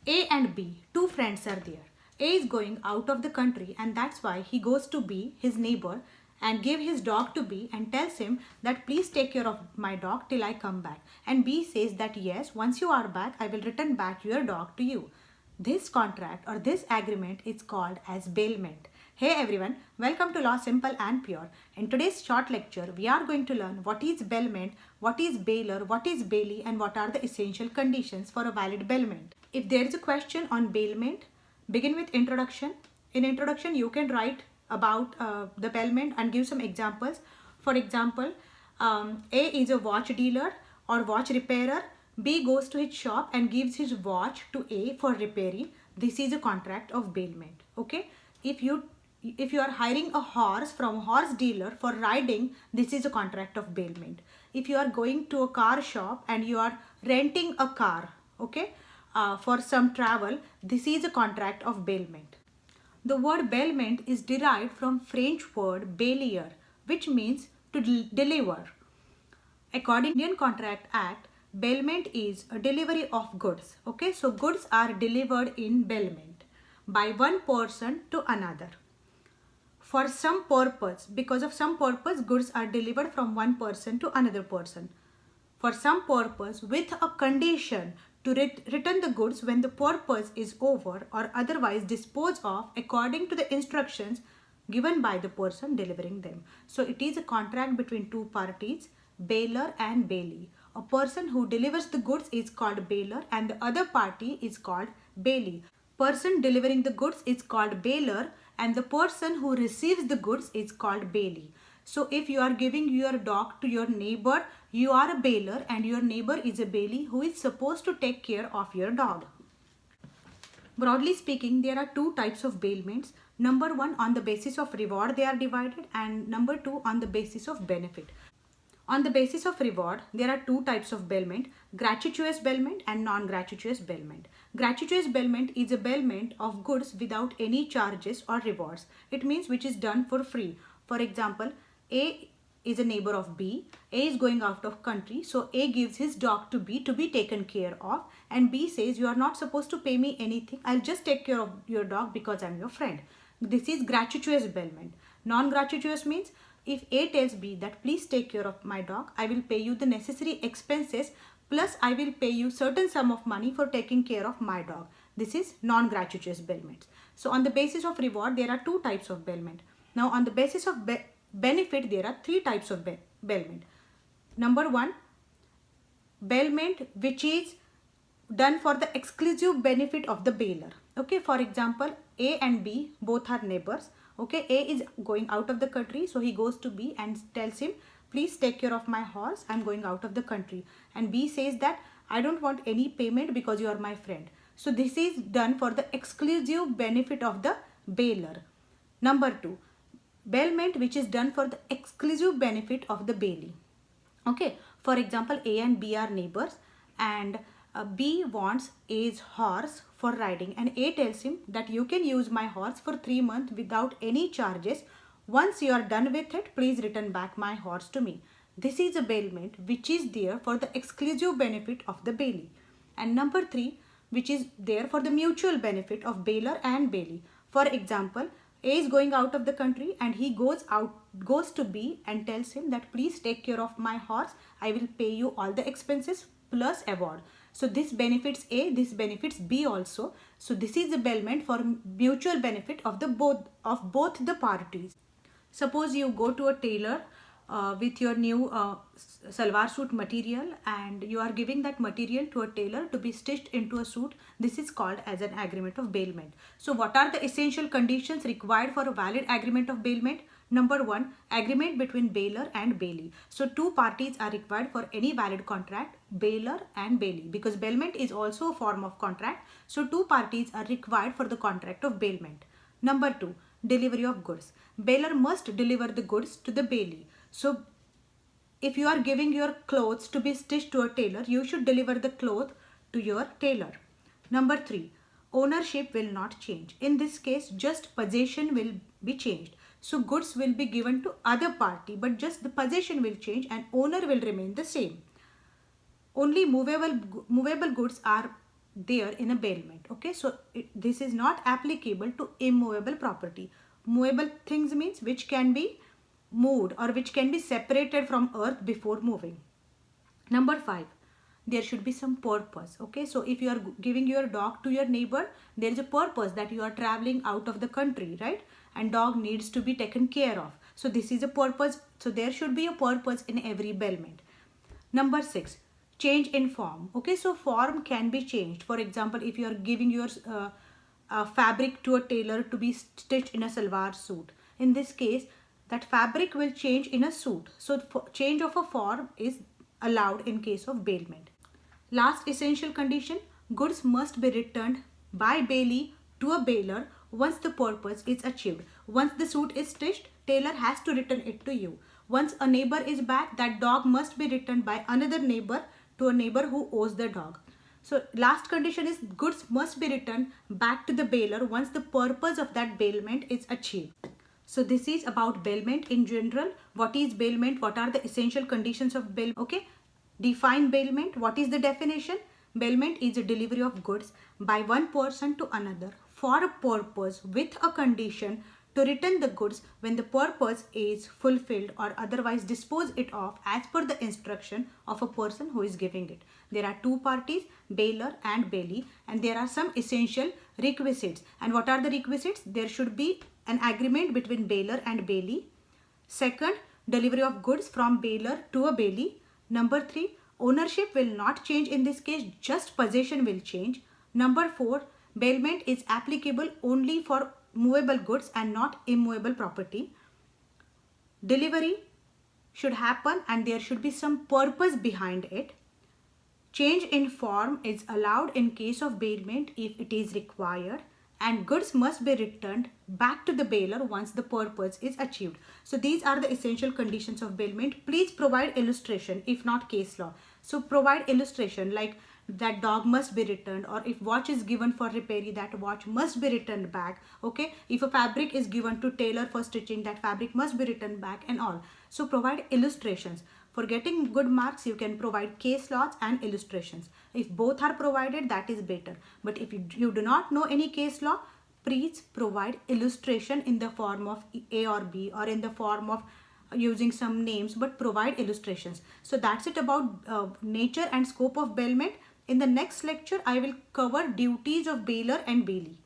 A and B, two friends are there. A is going out of the country and that's why he goes to B, his neighbor, and give his dog to B and tells him that please take care of my dog till I come back. And B says that yes, once you are back, I will return back your dog to you. This contract or this agreement is called as bailment. Hey everyone, welcome to Law Simple and Pure. In today's short lecture, we are going to learn what is bailment, what is bailer, what is bailee, and what are the essential conditions for a valid bailment. If there is a question on bailment, begin with introduction. In introduction, you can write about the bailment and give some examples. For example, A is a watch dealer or watch repairer. B goes to his shop and gives his watch to A for repairing. This is a contract of bailment. Okay. If you are hiring a horse from a horse dealer for riding, this is a contract of bailment. If you are going to a car shop and you are renting a car, okay, for some travel, this is a contract of bailment. The word bailment is derived from French word baillir, which means to deliver. According to Indian Contract Act, bailment is a delivery of goods. Okay, so goods are delivered in bailment by one person to another. For some purpose, because of some purpose, goods are delivered from one person to another person. For some purpose, with a condition to return the goods when the purpose is over or otherwise dispose of according to the instructions given by the person delivering them. So it is a contract between two parties, bailer and bailee. A person who delivers the goods is called bailer and the other party is called bailee. Person delivering the goods is called bailer and the person who receives the goods is called bailee. So if you are giving your dog to your neighbor, you are a bailer and your neighbor is a bailee who is supposed to take care of your dog. Broadly speaking, there are two types of bailments. Number one, on the basis of reward they are divided, and number two, on the basis of benefit. On the basis of reward, there are two types of bailment, gratuitous bailment and non-gratuitous bailment. Gratuitous bailment is a bailment of goods without any charges or rewards. It means which is done for free. For example, A is a neighbor of B. A is going out of country, so A gives his dog to B to be taken care of, and B says you are not supposed to pay me anything. I'll just take care of your dog because I'm your friend. This is gratuitous bailment. Non-gratuitous means if A tells B that please take care of my dog, I will pay you the necessary expenses plus I will pay you certain sum of money for taking care of my dog. This is non-gratuitous bailment. So on the basis of reward, there are two types of bailment. Now on the basis of benefit, there are three types of bailment. Number one, bailment which is done for the exclusive benefit of the bailer. Okay, for example, A and B both are neighbors. Okay, A is going out of the country, so he goes to B and tells him, please take care of my horse, I'm going out of the country. And B says that I don't want any payment because you are my friend. So this is done for the exclusive benefit of the bailer. Number two, bailment which is done for the exclusive benefit of the bailee. Okay, for example, A and B are neighbors and B wants A's horse for riding and A tells him that you can use my horse for 3 months without any charges. Once you are done with it, please return back my horse to me. This is a bailment which is there for the exclusive benefit of the bailee. And number three, which is there for the mutual benefit of bailer and bailee. For example, A is going out of the country and he goes to B and tells him that please take care of my horse. I will pay you all the expenses plus award. So this benefits A, this benefits B also. So this is a bailment for mutual benefit of both the parties. Suppose you go to a tailor with your new salwar suit material and you are giving that material to a tailor to be stitched into a suit. This is called as an agreement of bailment. So what are the essential conditions required for a valid agreement of bailment? Number one, agreement between bailer and bailee. So two parties are required for any valid contract, bailer and bailee, because bailment is also a form of contract. So two parties are required for the contract of bailment. Number two, delivery of goods. Bailer must deliver the goods to the bailee. So if you are giving your clothes to be stitched to a tailor, you should deliver the cloth to your tailor. Number three, ownership will not change. In this case, just possession will be changed. So goods will be given to other party, but just the possession will change and owner will remain the same. Only movable goods are there in a bailment. Okay. Okay, so this is not applicable to immovable property. Movable things means which can be moved or which can be separated from earth before moving. Number 5, there should be some purpose. Okay, so if you are giving your dog to your neighbor, there is a purpose that you are traveling out of the country, right? And dog needs to be taken care of. So this is a purpose. So there should be a purpose in every bailment. Number 6, change in form. Okay, so form can be changed. For example, if you are giving your fabric to a tailor to be stitched in a salwar suit, in this case, that fabric will change in a suit. So change of a form is allowed in case of bailment. Last essential condition, goods must be returned by bailee to a bailer once the purpose is achieved. Once the suit is stitched, tailor has to return it to you. Once a neighbor is back, that dog must be returned by another neighbor to a neighbor who owes the dog. So last condition is goods must be returned back to the bailer once the purpose of that bailment is achieved. So this is about bailment in general. What is bailment? What are the essential conditions of bailment? Okay, define bailment. What is the definition? Bailment is a delivery of goods by one person to another for a purpose with a condition to return the goods when the purpose is fulfilled or otherwise dispose it of as per the instruction of a person who is giving it. There are two parties, bailer and bailee, and there are some essential requisites. And what are the requisites? There should be an agreement between bailer and bailee. Second, delivery of goods from bailer to a bailee. Number 3, ownership will not change in this case, just possession will change. Number 4, bailment is applicable only for movable goods and not immovable property. Delivery should happen and there should be some purpose behind it. Change in form is allowed in case of bailment if it is required, and goods must be returned back to the bailer once the purpose is achieved. So these are the essential conditions of bailment. Please provide illustration if not case law. So provide illustration like that dog must be returned, or if watch is given for repairing, that watch must be returned back. Okay, if a fabric is given to tailor for stitching, that fabric must be returned back and all. So provide illustrations. For getting good marks, you can provide case laws and illustrations. If both are provided, that is better. But if you do not know any case law, please provide illustration in the form of A or B or in the form of using some names, but provide illustrations. So that's it about nature and scope of bailment. In the next lecture, I will cover duties of bailer and bailee.